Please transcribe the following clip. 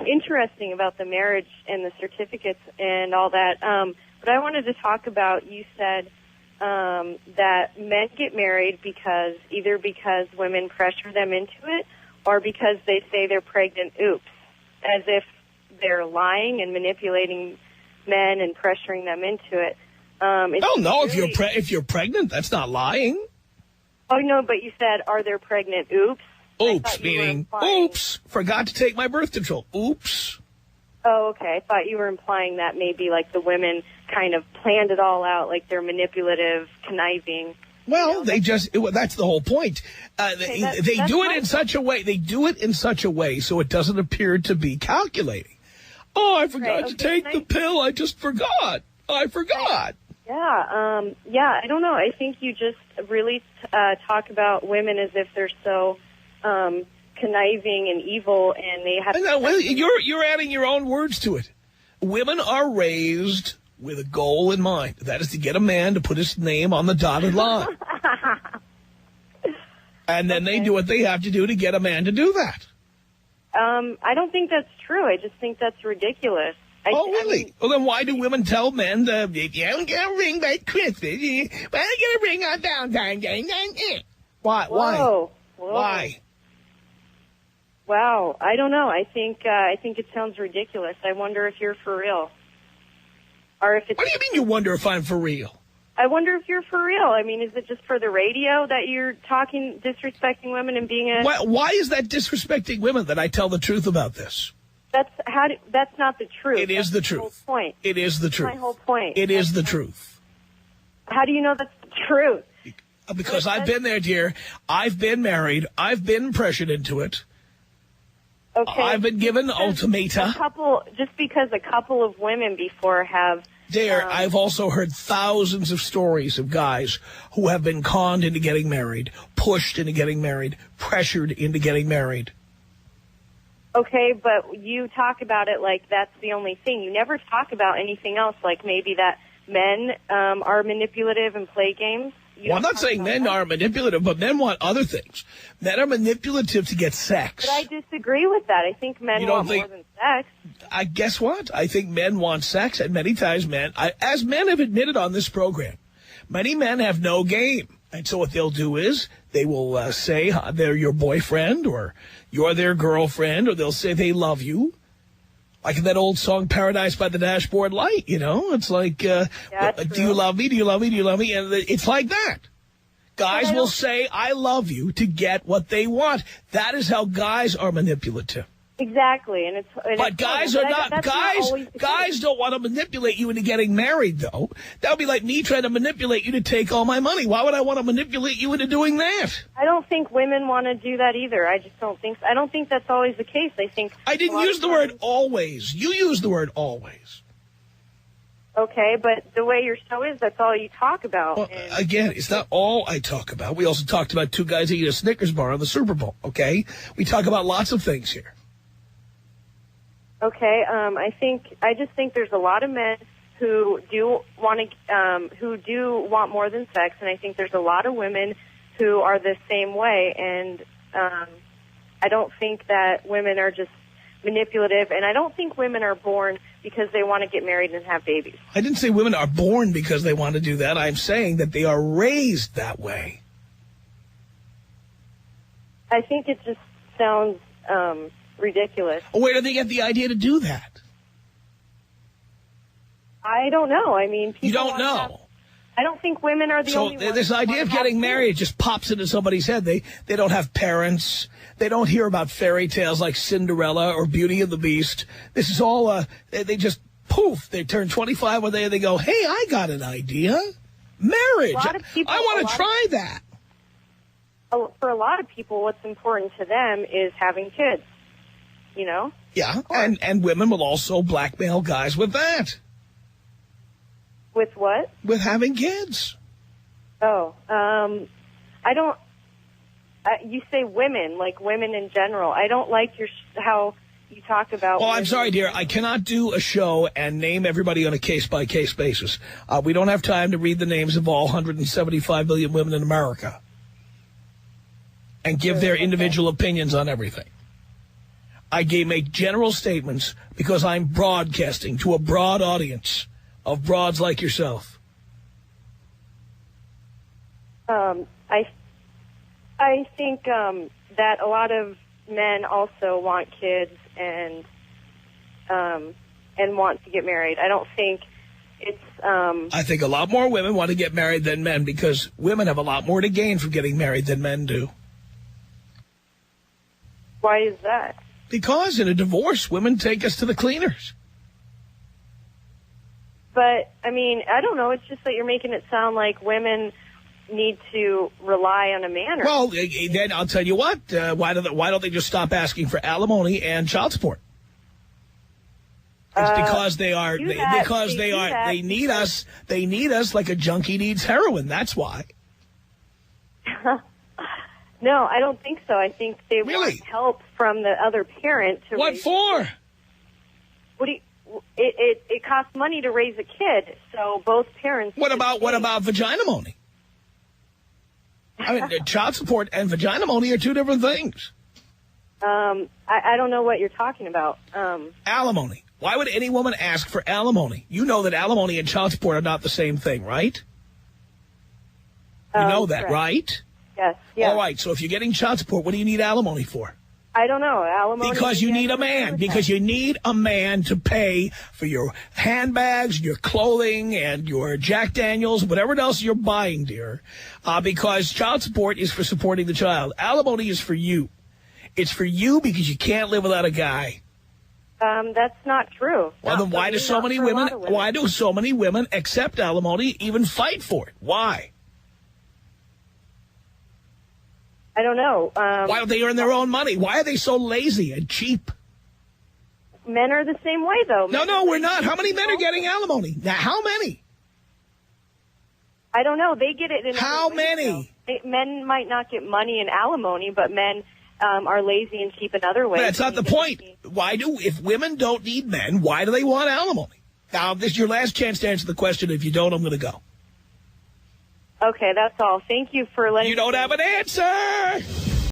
Interesting about the marriage and the certificates and all that. But I wanted to talk about, you said that men get married either because women pressure them into it or because they say they're pregnant, oops, as if they're lying and manipulating men and pressuring them into it. No, if you're pregnant, that's not lying. Oh, no, but you said, are there pregnant, oops? Oops, meaning, oops, forgot to take my birth control. Oops. Oh, okay. I thought you were implying that maybe like the women kind of planned it all out, like they're manipulative, conniving. Well, that's the whole point. They do it in such a way. They do it in such a way so it doesn't appear to be calculating. Oh, I forgot to take the pill. I just forgot. I forgot. Yeah, I don't know. I think you just really talk about women as if they're so conniving and evil, and they have. Well, you're adding your own words to it. Women are raised with a goal in mind. That is to get a man to put his name on the dotted line, and then they do what they have to do to get a man to do that. I don't think that's true. I just think that's ridiculous. Really? Well, then why do women tell men that if you don't get a ring by Christmas, why don't you get a ring on Valentine's Day? Why? Whoa. Why? Wow, I don't know. I think it sounds ridiculous. I wonder if you're for real, or if it's. What do you mean? You wonder if I'm for real? I wonder if you're for real. I mean, is it just for the radio that you're disrespecting women and being a? Why is that disrespecting women that I tell the truth about this? That's not the truth. It is the truth. That's my whole point. It is the truth. That's my whole point. It is the truth. How do you know that's the truth? Because I've been there, dear. I've been married. I've been pressured into it. Okay. I've been given ultimata. Just because a couple of women before have. Dear, I've also heard thousands of stories of guys who have been conned into getting married, pushed into getting married, pressured into getting married. Okay, but you talk about it like that's the only thing. You never talk about anything else, like maybe that men are manipulative and play games. Well, I'm not saying men are manipulative, but men want other things. Men are manipulative to get sex. But I disagree with that. I think men want more than sex. Guess what? I think men want sex, and many times as men have admitted on this program, many men have no game. And so what they'll do is they will say they're your boyfriend or you're their girlfriend, or they'll say they love you. Like in that old song, Paradise by the Dashboard Light, you know? It's like, do you love me? Do you love me? Do you love me? And it's like that. Guys will say, I love you to get what they want. That is how guys are manipulative. Exactly. But guys are not. Guys don't want to manipulate you into getting married, though. That would be like me trying to manipulate you to take all my money. Why would I want to manipulate you into doing that? I don't think women want to do that either. I just don't think. I don't think that's always the case. I didn't use the word always. You used the word always. Okay, but the way your show is, that's all you talk about. Well, again, it's not all I talk about. We also talked about two guys eating a Snickers bar on the Super Bowl, okay? We talk about lots of things here. Okay, I just think there's a lot of men who do want more than sex, and I think there's a lot of women who are the same way, and I don't think that women are just manipulative, and I don't think women are born because they want to get married and have babies. I didn't say women are born because they want to do that. I'm saying that they are raised that way. I think it just sounds ridiculous. Where do they get the idea to do that? I don't know. I mean, people you don't know. I don't think women are the only ones. So this idea of getting married just pops into somebody's head. They don't have parents. They don't hear about fairy tales like Cinderella or Beauty and the Beast. This is all, they just, poof, they turn 25 one day and they go, hey, I got an idea. Marriage. I want to try that. For a lot of people, what's important to them is having kids. You know? Yeah, and women will also blackmail guys with that. With what? With having kids. Oh, I don't, you say women, like women in general. I don't like how you talk about... Oh, I'm sorry, dear. I cannot do a show and name everybody on a case-by-case basis. We don't have time to read the names of all 175 million women in America and give their individual opinions on everything. I make general statements because I'm broadcasting to a broad audience of broads like yourself. I think that a lot of men also want kids and want to get married. I don't think it's... I think a lot more women want to get married than men because women have a lot more to gain from getting married than men do. Why is that? Because in a divorce, women take us to the cleaners. But, I mean, I don't know. It's just that you're making it sound like women need to rely on a man. Well, then I'll tell you what. Why don't they just stop asking for alimony and child support? It's because they need us. They need us like a junkie needs heroin. That's why. No, I don't think so. I think they want help from the other parent to What raise for? It costs money to raise a kid, so both parents... What about vaginamony? I mean, child support and vaginamony are two different things. I don't know what you're talking about. Alimony. Why would any woman ask for alimony? You know that alimony and child support are not the same thing, right? You know that, correct. Right? Yes. All right, so if you're getting child support, what do you need alimony for? I don't know. Alimony. Because you need a man. Because you need a man to pay for your handbags, your clothing, and your Jack Daniels, whatever else you're buying, dear. Because child support is for supporting the child. Alimony is for you. It's for you because you can't live without a guy. That's not true. Well, then why do so many women? Why do so many women accept alimony, even fight for it? Why? I don't know. Why don't they earn their own money? Why are they so lazy and cheap? Men are the same way, though. No, we're not. How many men are getting alimony? Now, how many? I don't know. They get it in How many? Men might not get money in alimony, but men are lazy and cheap in other ways. But that's not the point. If women don't need men, why do they want alimony? Now, this is your last chance to answer the question. If you don't, I'm going to go. Okay, that's all. Thank you for letting me... You don't have an answer!